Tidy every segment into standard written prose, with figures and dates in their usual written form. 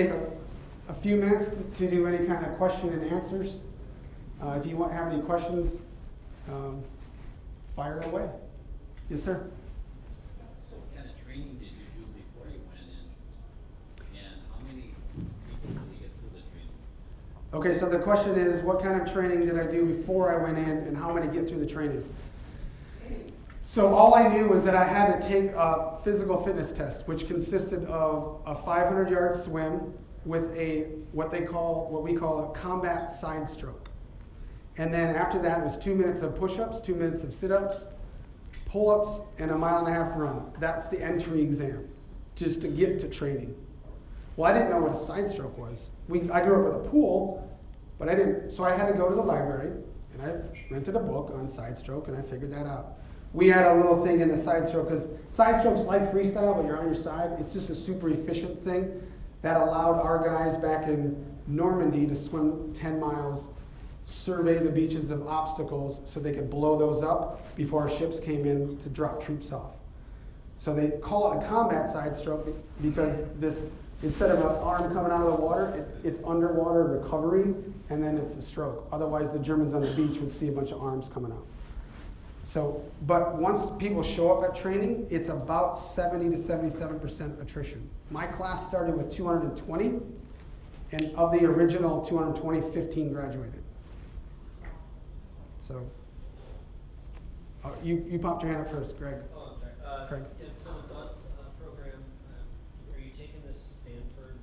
take a few minutes to do any kind of question and answers. If you have any questions, fire away. Yes, sir? So what kind of training did you do before you went in? And how many people did you get through the training? Okay, so the question is, what kind of training did I do before I went in, and how many get through the training? So all I knew was that I had to take a physical fitness test, which consisted of a 500-yard swim with what we call a combat side stroke. And then after that was 2 minutes of push-ups, 2 minutes of sit-ups, pull-ups, and a 1.5 mile run. That's the entry exam, just to get to training. Well, I didn't know what a side stroke was. I grew up with a pool, but I didn't. So I had to go to the library, and I rented a book on side stroke, and I figured that out. We had a little thing in the side stroke, because side stroke's like freestyle, but you're on your side. It's just a super efficient thing that allowed our guys back in Normandy to swim 10 miles, survey the beaches of obstacles so they could blow those up before our ships came in to drop troops off. So they call it a combat side stroke because this, instead of an arm coming out of the water, it's underwater recovery, and then it's a stroke. Otherwise, the Germans on the beach would see a bunch of arms coming out. So, but once people show up at training, it's about 70 to 77% attrition. My class started with 220, and of the original 220, 15 graduated. So, you popped your hand up first, Greg. Oh, I'm sorry. Craig. Yeah, so the DOTS program, are you taking this Stanford,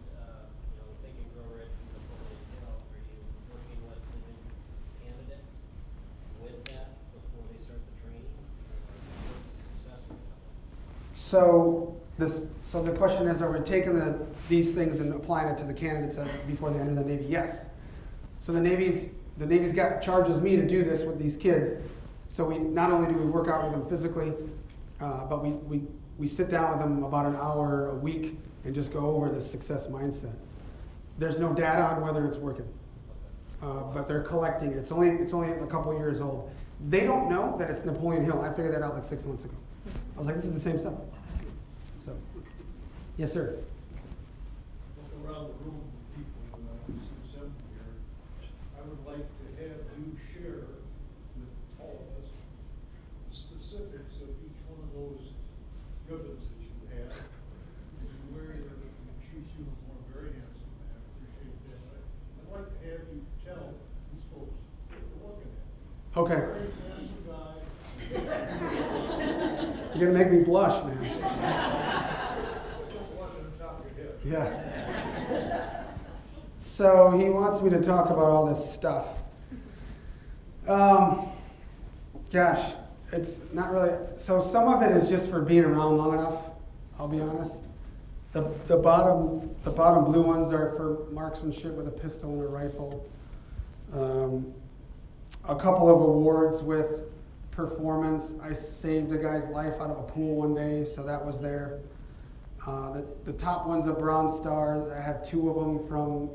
Think and Grow Rich from Napoleon Hill? Are you working with living candidates with that before they start the training? Or what's the success rate of it? So the question is, are we taking these things and applying it to the candidates before they enter the Navy? Yes. So the Navy's charges me to do this with these kids. So we not only do we work out with them physically, but we sit down with them about an hour a week and just go over the success mindset. There's no data on whether it's working, but they're collecting it. It's only a couple years old. They don't know that it's Napoleon Hill. I figured that out like 6 months ago. I was like, this is the same stuff. So, yes, sir. Look around the room, people, since I'm here, I would like to have you share with all of us the specifics of each one of those ribbons that you have. You wear your chief's uniform, very handsome, I appreciate that. I'd like to have you tell these folks what they're looking at. Okay. Very handsome guy. You're gonna make me blush, man. Just one on the top of your head. Yeah. So he wants me to talk about all this stuff. Gosh, it's not really. So some of it is just for being around long enough. I'll be honest. The bottom blue ones are for marksmanship with a pistol and a rifle. A couple of awards with performance. I saved a guy's life out of a pool one day, so that was there. The top one's a Bronze Star. I have 2 of them,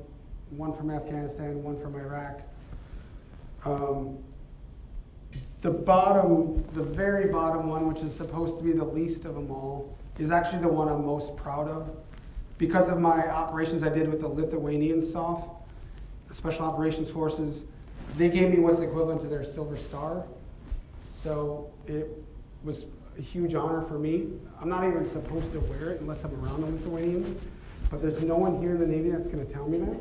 one from Afghanistan, one from Iraq. The very bottom one, which is supposed to be the least of them all, is actually the one I'm most proud of. Because of my operations I did with the Lithuanian SOF, the Special Operations Forces, they gave me what's equivalent to their Silver Star. So it was a huge honor for me. I'm not even supposed to wear it unless I'm around the Lithuanians, but there's no one here in the Navy that's going to tell me that.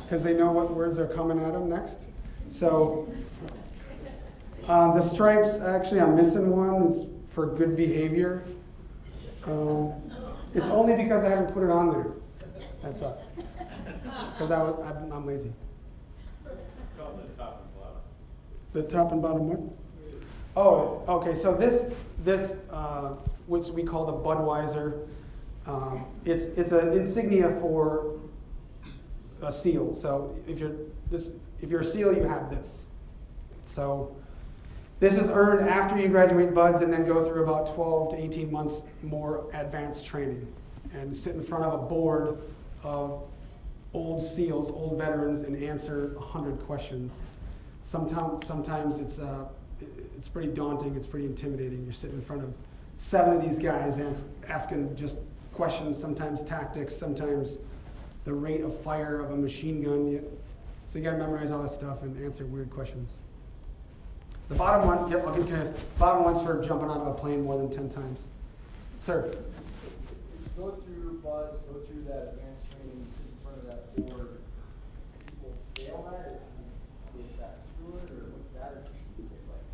Because they know what words are coming at them next. So the stripes, actually I'm missing one. It's for good behavior. It's only because I haven't put it on there. That's all. Because I'm lazy. Call it the top and bottom. The top and bottom one? Oh, okay. So this which we call the Budweiser, it's an insignia for a SEAL. So if you're a SEAL, you have this. So this is earned after you graduate BUDS and then go through about 12 to 18 months more advanced training and sit in front of a board of old SEALs, old veterans, and answer 100 questions. Sometimes it's pretty daunting, it's pretty intimidating. You're sitting in front of 7 of these guys asking just questions, sometimes tactics, sometimes the rate of fire of a machine gun. So you gotta memorize all that stuff and answer weird questions. The bottom one, yep, I'll give you guys, bottom one's for jumping out of a plane more than 10 times. Sir? Go through BUDS, go through that advanced training, sit in front of that board. People fail that, if you get back through it, or what's that attrition rate like?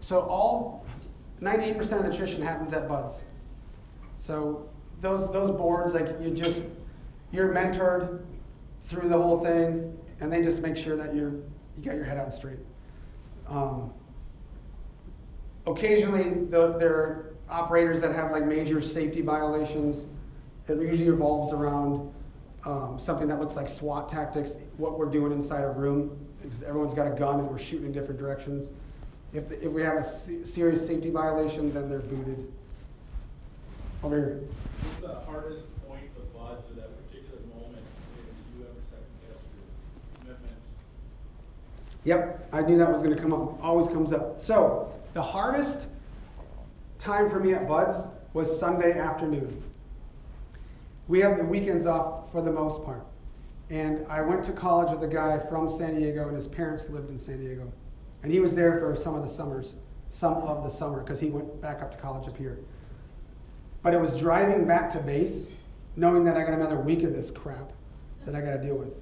So all, 98% of the attrition happens at BUDS. So those boards, like you're mentored through the whole thing, and they just make sure that you got your head out straight. Occasionally, there are operators that have like major safety violations. It usually revolves around something that looks like SWAT tactics, what we're doing inside a room, because everyone's got a gun and we're shooting in different directions. If we have a serious safety violation, then they're booted. Over here. What's the hardest point of BUDS or that particular moment did you ever second guess your commitment? Yep, I knew that was going to come up. Always comes up. So the hardest time for me at BUDS was Sunday afternoon. We have the weekends off for the most part. And I went to college with a guy from San Diego, and his parents lived in San Diego. And he was there for some of the summer, because he went back up to college up here. But it was driving back to base, knowing that I got another week of this crap that I got to deal with.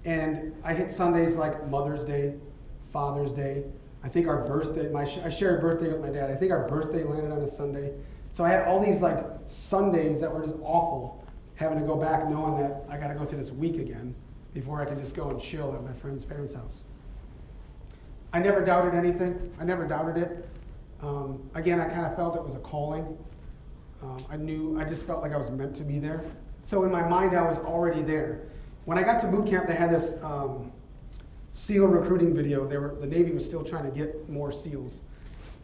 And I hit Sundays like Mother's Day, Father's Day. I think our birthday, I shared a birthday with my dad. I think our birthday landed on a Sunday. So I had all these like Sundays that were just awful, having to go back knowing that I got to go through this week again before I can just go and chill at my friend's parents' house. I never doubted anything. I never doubted it. Again, I kind of felt it was a calling. I just felt like I was meant to be there. So in my mind, I was already there. When I got to boot camp, they had this SEAL recruiting video. The Navy was still trying to get more SEALs.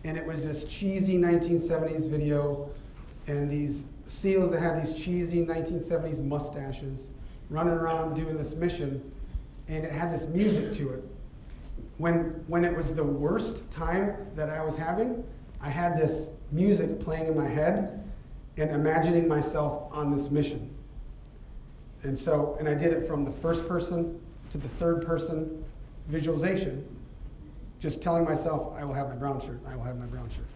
And it was this cheesy 1970s video, and these SEALs that had these cheesy 1970s mustaches running around doing this mission, and it had this music to it. When it was the worst time that I was having, I had this music playing in my head and imagining myself on this mission. And I did it from the first person to the third person visualization, just telling myself, I will have my brown shirt, I will have my brown shirt.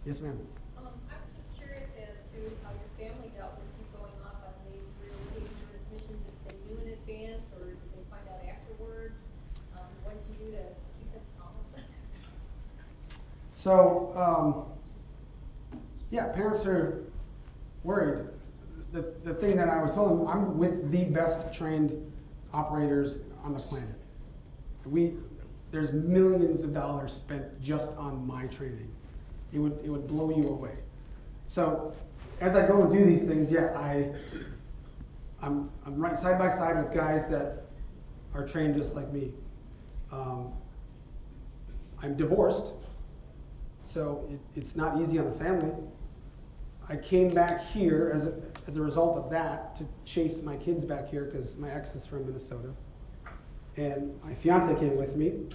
Yes, ma'am. I'm just curious as to how your family dealt with you going off on these really dangerous missions, if they knew in advance or did they find out afterwards? What did you do to keep them calm? So, yeah, parents are worried. The thing that I was told them, I'm with the best trained operators on the planet. There's millions of dollars spent just on my training. It would blow you away. So as I go and do these things, yeah, I'm right side by side with guys that are trained just like me. I'm divorced, so it's not easy on the family. I came back here as a result of that to chase my kids back here because my ex is from Minnesota. And my fiance came with me,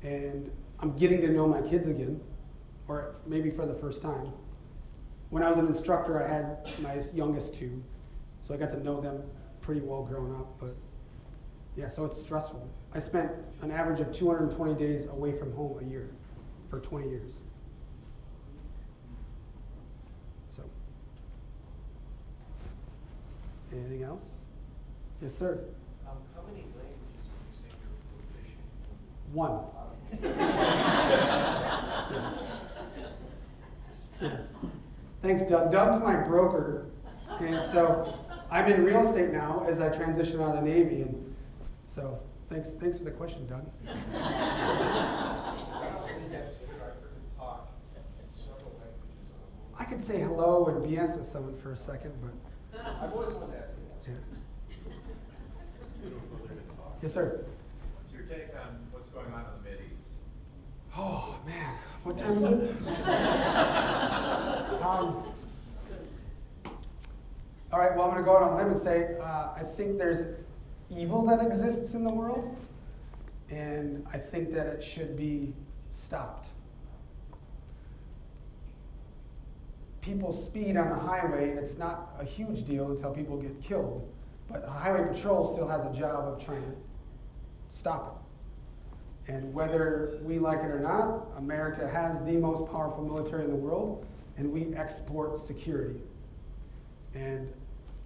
and I'm getting to know my kids again, or maybe for the first time. When I was an instructor, I had my youngest two, so I got to know them pretty well growing up, but yeah, so it's stressful. I spent an average of 220 days away from home a year for 20 years. So, anything else? Yes, sir. How many languages do you say you're proficient? One. Yes. Thanks, Doug. Doug's my broker, and so I'm in real estate now as I transition out of the Navy, and so thanks for the question, Doug. I don't think that's true. I've heard him talk several languages on a I could say hello and BS with someone for a second, but I've always wanted to ask you that. yeah. Yes, sir. What's your take on what's going on in the Mideast? Oh man, what time is it? All right, well, I'm going to go out on a limb and say I think there's evil that exists in the world, and I think that it should be stopped. people speed on the highway, and it's not a huge deal until people get killed. But the highway patrol still has a job of trying to stop it. And whether we like it or not, America has the most powerful military in the world, and we export security. And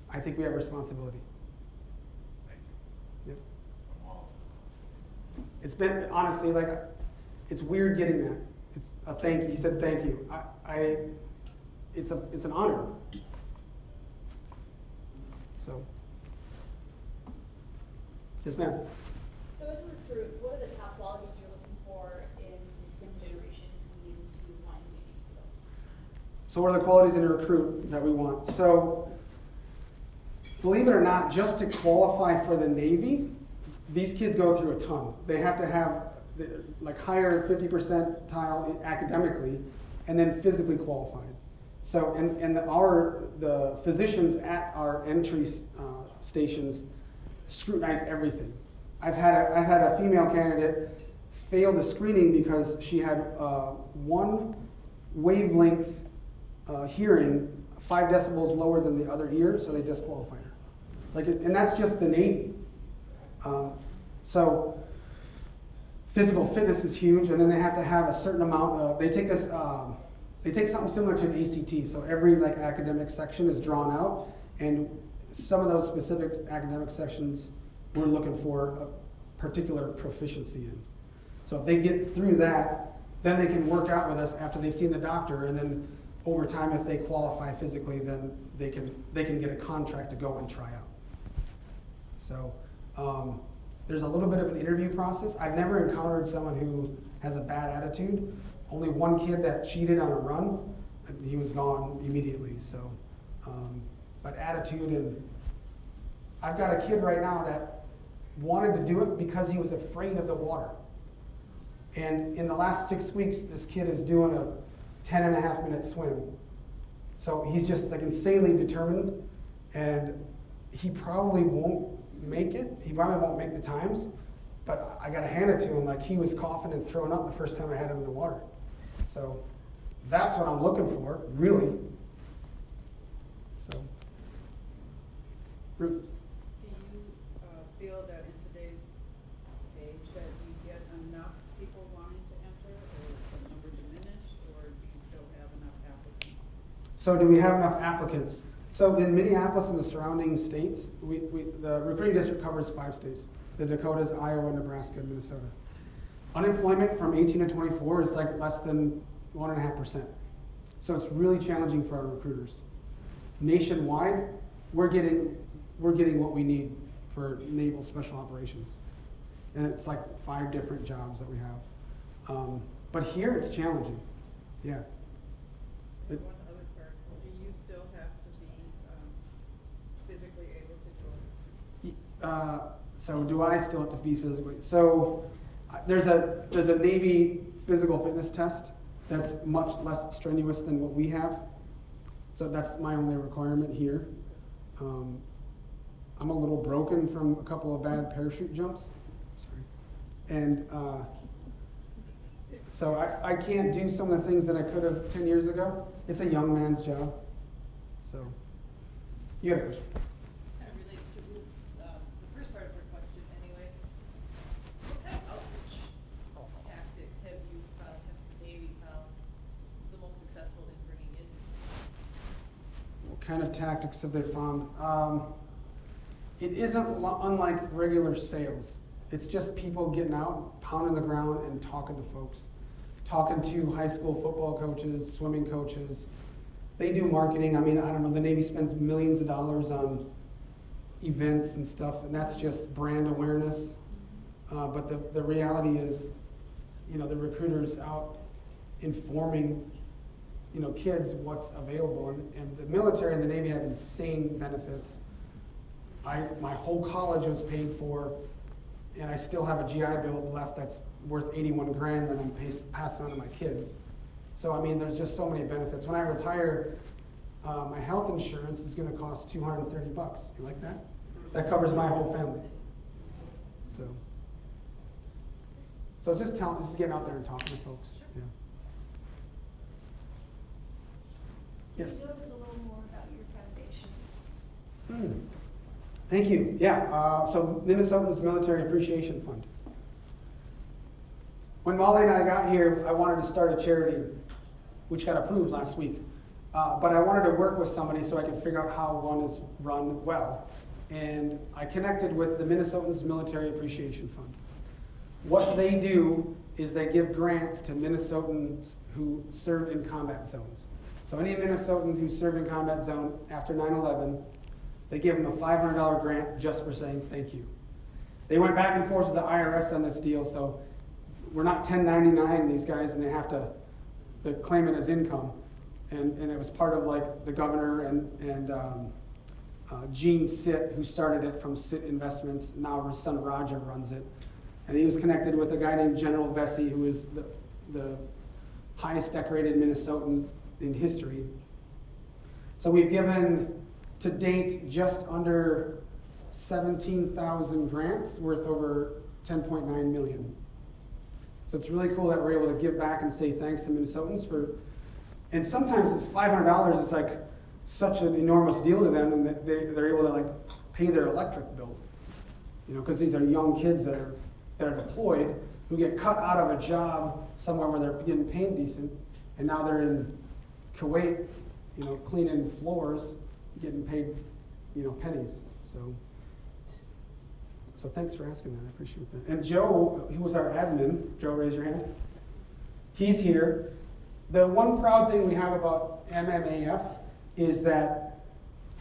I think we have a responsibility. Thank Yep. you. From all of us. It's been, honestly, like, it's weird getting that. It's a thank you. He said thank you. It's an honor. So, yes, ma'am. So as a recruit, what are the top qualities you're looking for in this young generation coming into line of duty? So what are the qualities in a recruit that we want? So, believe it or not, just to qualify for the Navy, these kids go through a ton. They have to have like higher 50 percentile academically, and then physically qualified. So, and the physicians at our entry stations scrutinize everything. I've had a female candidate fail the screening because she had one wavelength hearing 5 decibels lower than the other ear, so they disqualified her. Like, and that's just the Navy. So physical fitness is huge, and then they have to have a certain amount of, they take something similar to an ACT. So every like academic section is drawn out, and some of those specific academic sections we're looking for a particular proficiency in. So if they get through that, then they can work out with us after they've seen the doctor, and then over time, if they qualify physically, then they can get a contract to go and try out. So there's a little bit of an interview process. I've never encountered someone who has a bad attitude. Only one kid that cheated on a run, he was gone immediately. So, but attitude, and I've got a kid right now that wanted to do it because he was afraid of the water. And in the last 6 weeks, this kid is doing a 10.5-minute swim. So he's just like insanely determined, and he probably won't make it. He probably won't make the times, but I gotta hand it to him. Like, he was coughing and throwing up the first time I had him in the water. So that's what I'm looking for, really. So, Ruth. Do you feel that in today's age that you get enough people wanting to enter, or is the number diminished, or do you still have enough applicants? So do we have enough applicants? So in Minneapolis and the surrounding states, the recruiting district covers 5 states: the Dakotas, Iowa, Nebraska, and Minnesota. Unemployment from 18 to 24 is like less than 1.5%. So it's really challenging for our recruiters. Nationwide, we're getting what we need for naval special operations. And it's like 5 different jobs that we have. But here it's challenging. Yeah. And one other part, do you still have to be physically able to do it? So do I still have to be physically? So there's a Navy physical fitness test that's much less strenuous than what we have. So that's my only requirement here. I'm a little broken from a couple of bad parachute jumps. Sorry. And so I can't do some of the things that I could have 10 years ago. It's a young man's job. So, you have a question? Kind of relates to Ruth's, the first part of her question anyway. What kind of outreach tactics have the Navy found the most successful in bringing in? What kind of tactics have they found? It isn't unlike regular sales. It's just people getting out, pounding the ground, and talking to folks. Talking to high school football coaches, swimming coaches. They do marketing. I mean, I don't know, the Navy spends millions of dollars on events and stuff, and that's just brand awareness. But the reality is, the recruiters out informing, kids what's available. And the military and the Navy have insane benefits. My whole college was paid for, and I still have a GI Bill left that's worth 81 grand that I'm passing on to my kids. So, I mean, there's just so many benefits. When I retire, my health insurance is gonna cost $230. You like that? That covers my whole family. So just getting out there and talking to folks. Yeah. Yes. Can you tell us a little more about your foundation? Thank you. Yeah, so Minnesotans Military Appreciation Fund. When Molly and I got here, I wanted to start a charity, which got approved last week. But I wanted to work with somebody so I could figure out how one is run well. And I connected with the Minnesotans Military Appreciation Fund. What they do is they give grants to Minnesotans who served in combat zones. So any Minnesotan who served in combat zone after 9/11, they give them a $500 grant just for saying thank you. They went back and forth with the IRS on this deal, so we're not 1099 these guys, and they have to claim it as income. And it was part of like the governor and Gene Sitt, who started it from Sitt Investments. Now his son Roger runs it. And he was connected with a guy named General Vesey, who is the highest decorated Minnesotan in history. So we've given to date just under 17,000 grants worth over 10.9 million. So it's really cool that we're able to give back and say thanks to Minnesotans for, and sometimes it's $500 is like such an enormous deal to them, and that they're able to like pay their electric bill. You know, because these are young kids that are deployed, who get cut out of a job somewhere where they're getting paid decent, and now they're in Kuwait, you know, cleaning floors, getting paid, you know, pennies. So thanks for asking that. I appreciate that. And Joe, who was our admin, Joe, raise your hand. He's here. The one proud thing we have about MMAF is that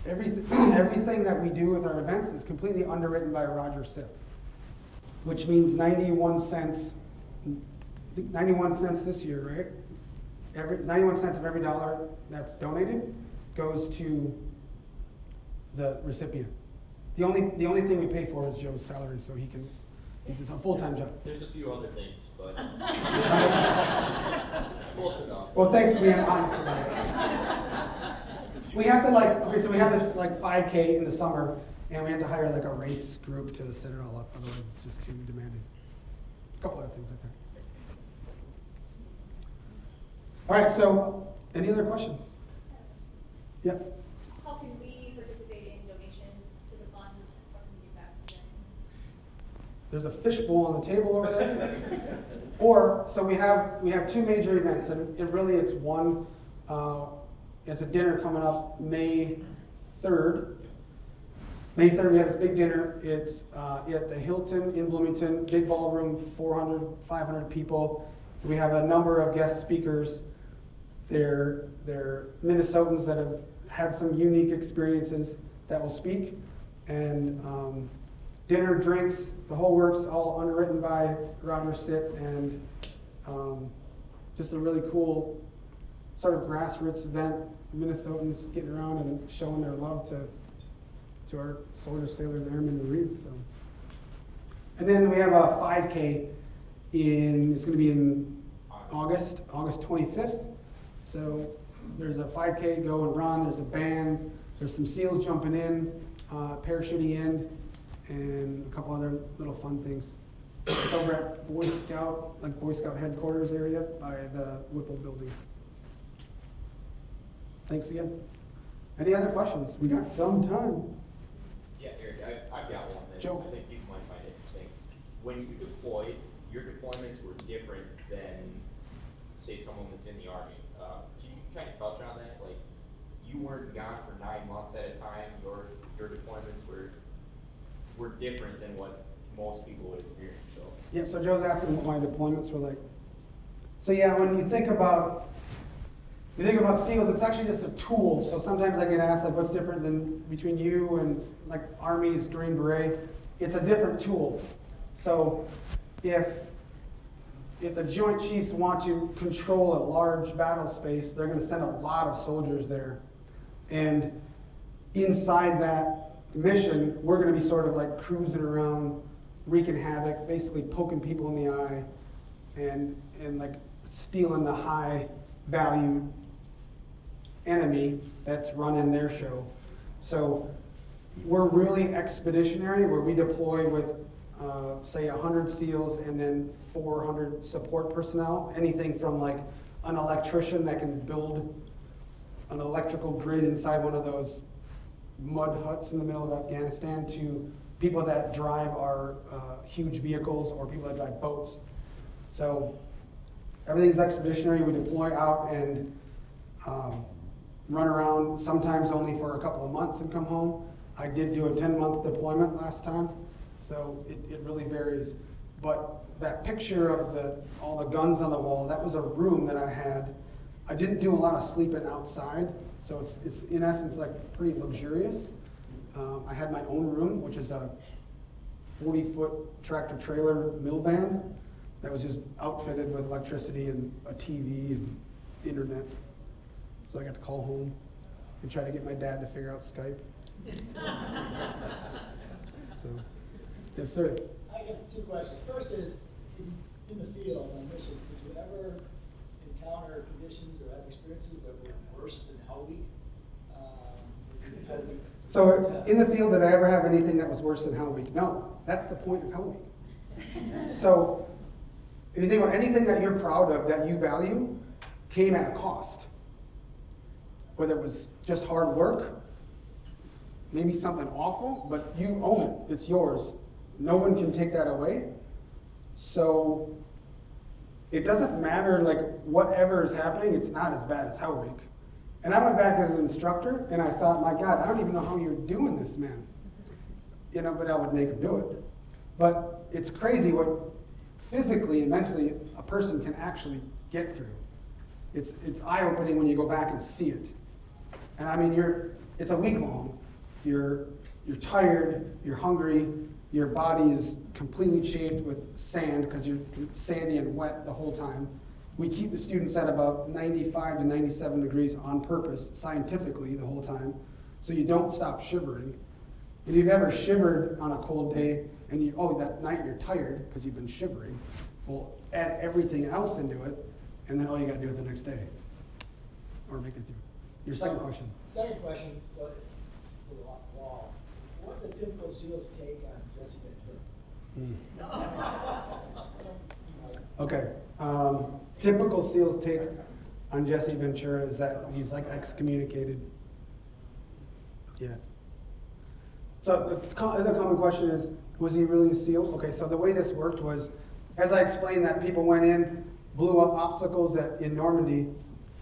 everything that we do with our events is completely underwritten by Roger Sitt, which means 91 cents this year, right? 91 cents of every dollar that's donated goes to the recipient. The only thing we pay for is Joe's salary, so it's a full-time job. There's a few other things, but. Close enough. Well, thanks for being honest about it. We have to so we have this 5K in the summer, and we have to hire a race group to set it all up, otherwise it's just too demanding. A couple other things like that. All right, so any other questions? Yeah. How can we participate in donations to the fund? What can we give back to them? There's a fishbowl on the table over there. So we have two major events, and it's one. It's a dinner coming up May 3rd. May 3rd, we have this big dinner. It's at the Hilton in Bloomington, big ballroom, 400, 500 people. We have a number of guest speakers. They're Minnesotans that have had some unique experiences that will speak. And dinner, drinks, the whole works, all underwritten by Roger Sitt, and just a really cool sort of grassroots event. Minnesotans getting around and showing their love to our soldiers, sailors, airmen, and Marines. So. And then we have a 5K it's going to be in August 25th. So there's a 5K go and run, there's a band, there's some SEALs jumping in, parachuting in, and a couple other little fun things. It's over at Boy Scout headquarters area by the Whipple building. Thanks again. Any other questions? We got some time. Yeah, Eric, I've got one that Joe. I think people might find interesting. When you deployed, your deployments were different than, say, someone that's in the Army. Can you kind of touch on that? Like, you weren't gone for 9 months at a time. Your deployments were different than what most people would experience. So. Yep, so Joe's asking what my deployments were like. So yeah, when you think about SEALs, it's actually just a tool. So sometimes I get asked what's different than between you and Army's Green Beret. It's a different tool. So if the Joint Chiefs want to control a large battle space, they're going to send a lot of soldiers there. And inside that mission, we're going to be sort of cruising around, wreaking havoc, basically poking people in the eye and stealing the high value enemy that's running their show. So we're really expeditionary, where we deploy with say 100 SEALs and then 400 support personnel, anything from an electrician that can build an electrical grid inside one of those mud huts in the middle of Afghanistan to people that drive our huge vehicles or people that drive boats. So everything's expeditionary. We deploy out and run around, sometimes only for a couple of months and come home. I did do a 10-month deployment last time, so it really varies. But that picture of all the guns on the wall, that was a room that I had. I didn't do a lot of sleeping outside, so it's in essence like pretty luxurious. I had my own room, which is a 40-foot tractor trailer mill van that was just outfitted with electricity and a TV and internet. So I got to call home and try to get my dad to figure out Skype. So, yes, sir. I got two questions. First is, in the field on mission, did you ever encounter conditions or have experiences that were worse than Hell Week? So in the field, did I ever have anything that was worse than Hell Week? No, that's the point of Hell Week. So if you think about anything that you're proud of, that you value, came at a cost. Whether it was just hard work, maybe something awful, but you own it, it's yours. No one can take that away. So it doesn't matter, like, whatever is happening, it's not as bad as Hell Week. And I went back as an instructor, and I thought, my God, I don't even know how you're doing this, man. You know, but I would make him do it. But it's crazy what physically and mentally a person can actually get through. It's eye-opening when you go back and see it. And I mean, it's a week long. You're tired, you're hungry, your body is completely chafed with sand because you're sandy and wet the whole time. We keep the students at about 95 to 97 degrees on purpose, scientifically, the whole time, so you don't stop shivering. If you've ever shivered on a cold day and that night you're tired because you've been shivering, well, add everything else into it, and then all you got to do it the next day, or make it through. Your second question. Second question, but for the wall. What's the typical SEAL's take on Jesse Ventura? Okay. Typical SEAL's take on Jesse Ventura is that he's like excommunicated. Yeah. So the other common question is, was he really a SEAL? Okay, so the way this worked was, as I explained that people went in, blew up obstacles in Normandy,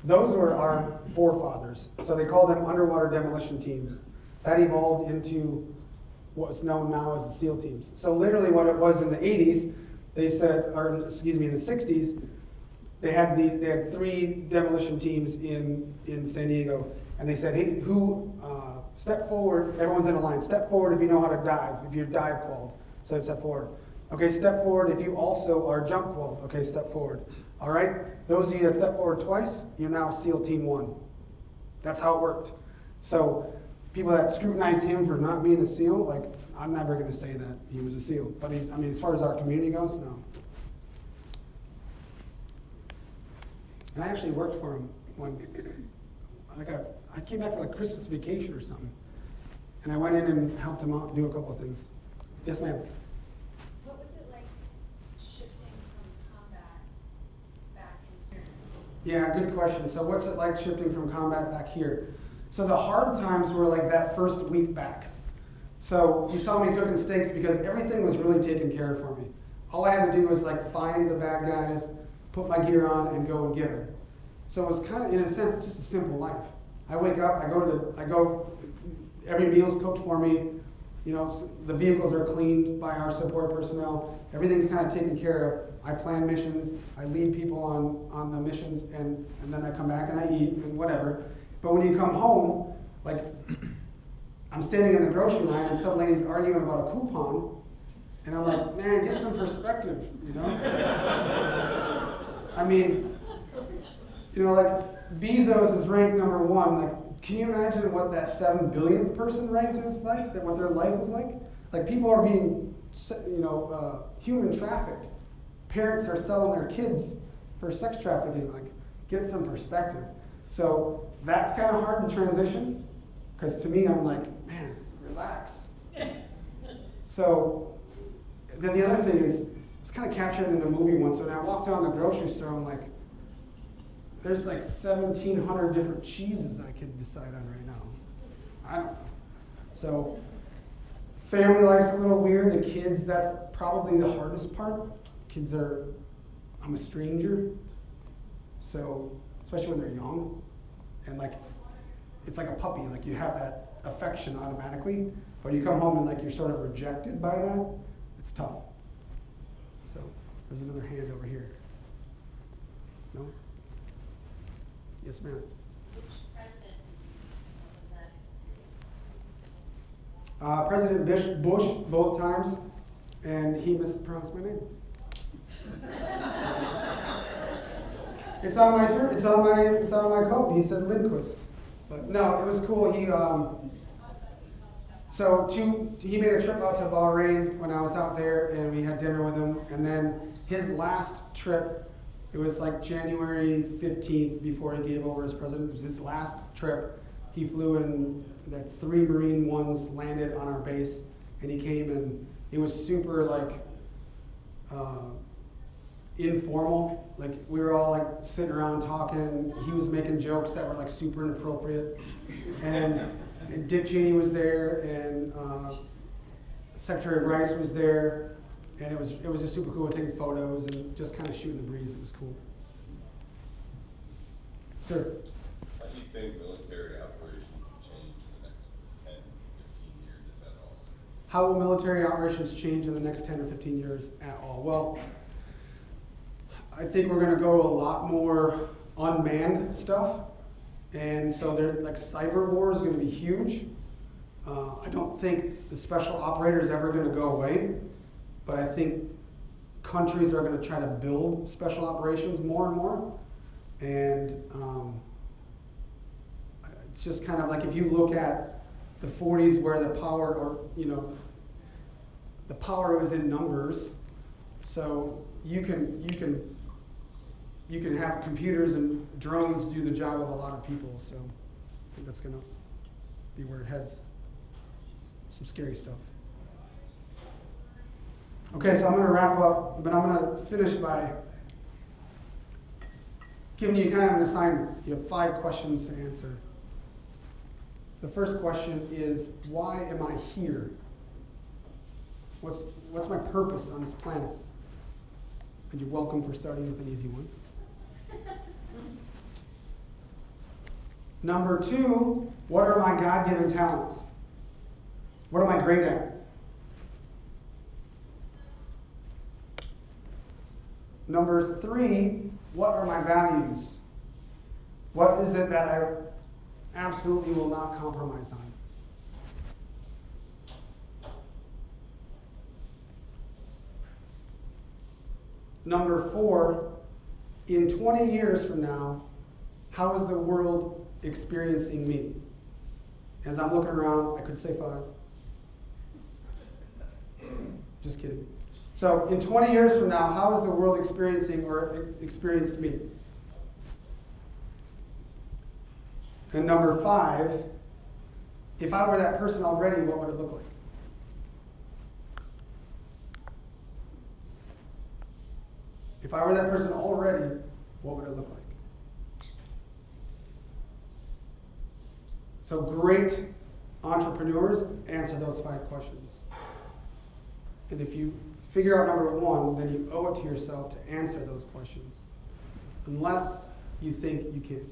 those were our forefathers. So they called them underwater demolition teams. That evolved into what's known now as the SEAL teams. So literally what it was in the 80s, they said, in the 60s, they had 3 demolition teams in San Diego, and they said, hey, who, step forward, everyone's in a line, step forward if you know how to dive, if you're dive qualified, so step forward. Okay, step forward if you also are jump qualified, okay, step forward. All right, those of you that step forward twice, you're now SEAL Team 1. That's how it worked. So people that scrutinize him for not being a SEAL, like, I'm never going to say that he was a SEAL, but as far as our community goes, no. And I actually worked for him when, I came back for like Christmas vacation or something, and I went in and helped him out do a couple of things. Yes, ma'am. What was it like shifting from combat back into? Yeah, good question. So what's it like shifting from combat back here? So the hard times were like that first week back. So you saw me cooking steaks because everything was really taken care of for me. All I had to do was like find the bad guys, put my gear on, and go and get them. So it was kind of, in a sense, just a simple life. I wake up, every meal's cooked for me. You know, the vehicles are cleaned by our support personnel. Everything's kind of taken care of. I plan missions. I lead people on the missions, and then I come back and I eat and whatever. But when you come home, like, I'm standing in the grocery line and some lady's arguing about a coupon, and I'm like, man, get some perspective, you know? I mean, you know, like, Bezos is ranked number 1. Like, can you imagine what that 7 billionth person ranked is like? That what their life is like? Like, people are being, human trafficked. Parents are selling their kids for sex trafficking. Like, get some perspective. So that's kind of hard to transition, because to me, I'm like, man, relax. So then the other thing is, it's kind of captured in the movie once. When I walked down the grocery store, I'm like, There's like 1,700 different cheeses I could decide on right now. I don't know. So, family life's a little weird. The kids, that's probably the hardest part. Kids are, I'm a stranger. So, especially when they're young. And like, it's like a puppy. Like you have that affection automatically. But you come home and like you're sort of rejected by that. It's tough. So, there's another hand over here. No? Yes, ma'am. Which president was that? President Bush, both times, and he mispronounced my name. It's on my shirt. It's on my coat. He said Lindquist, but no, it was cool. He he made a trip out to Bahrain when I was out there, and we had dinner with him. And then his last trip, it was like January 15th before he gave over as president. It was his last trip. He flew in, the 3 Marine ones landed on our base, and he came and it was super like informal. Like we were all like sitting around talking. He was making jokes that were like super inappropriate, and Dick Cheney was there, and Secretary Rice was there, and it was just super cool taking photos and just kind of shooting the breeze. It was cool. Sir. How do you think military operations will change in the next 10, 15 years, if at all? How will military operations change in the next 10 or 15 years at all? Well, I think we're going to go a lot more unmanned stuff. And so there's like cyber war is going to be huge. I don't think the special operator is ever going to go away, but I think countries are going to try to build special operations more and more. And it's just kind of like if you look at the 40s where the power, or the power was in numbers. So you can have computers and drones do the job of a lot of people. So I think that's going to be where it heads. Some scary stuff. Okay, so I'm going to wrap up, but I'm going to finish by giving you kind of an assignment. You have 5 questions to answer. The first question is, why am I here? What's my purpose on this planet? And you're welcome for starting with an easy one. Number 2, what are my God-given talents? What am I great at? Number 3, what are my values? What is it that I absolutely will not compromise on? Number 4, in 20 years from now, how is the world experiencing me? As I'm looking around, I could say 5. Just kidding. So in 20 years from now, how is the world experiencing or experienced me? And number 5, if I were that person already, what would it look like? If I were that person already, what would it look like? So great entrepreneurs answer those 5 questions. And if you figure out number 1, then you owe it to yourself to answer those questions. Unless you think you can't.